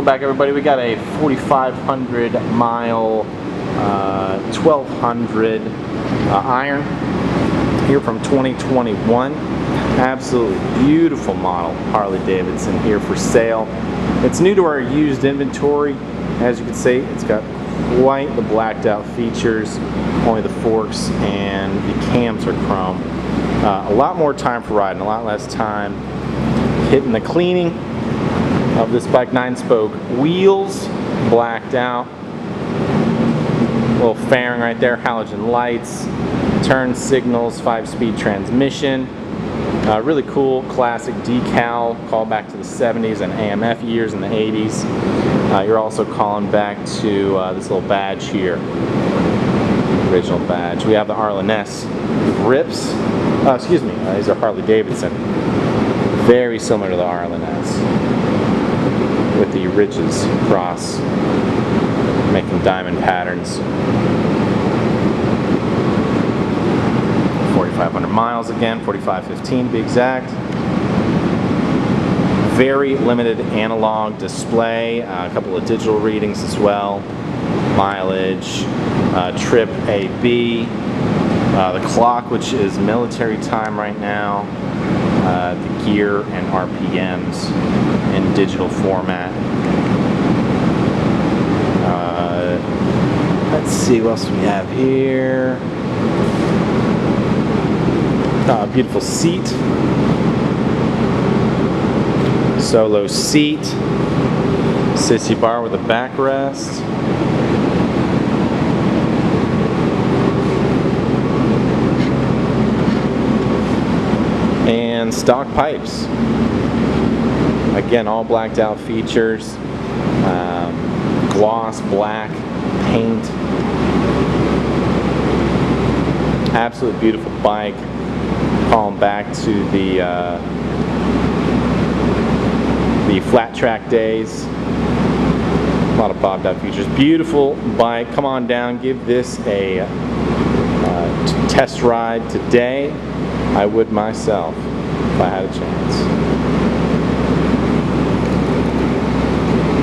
Welcome back, everybody. We got a 4,500 mile 1200 iron here from 2021. Absolutely beautiful model Harley-Davidson here for sale. It's new to our used inventory. As you can see, it's got quite the blacked out features. Only the forks and the cams are chrome. A lot more time for riding, a lot less time hitting the cleaning of this bike. 9-spoke wheels, blacked out. Little fairing right there, halogen lights, turn signals, 5-speed transmission. Really cool classic decal, call back to the 70s and AMF years in the 80s. You're also calling back to this little badge here, original badge. We have the RLNS grips. These are Harley-Davidson. Very similar to the RLNS, with the ridges across, making diamond patterns. 4,500 miles again, 4,515 to be exact. Very limited analog display, a couple of digital readings as well. Mileage, trip AB, the clock, which is military time right now, the gear and RPMs in digital format. Let's see what else we have here. Beautiful seat. Solo seat. Sissy bar with a backrest. And stock pipes. Again, all blacked out features. Gloss black paint. Absolutely beautiful bike. Calling back to the flat track days. A lot of bobbed out features. Beautiful bike. Come on down, give this a test ride today. I would myself if I had a chance.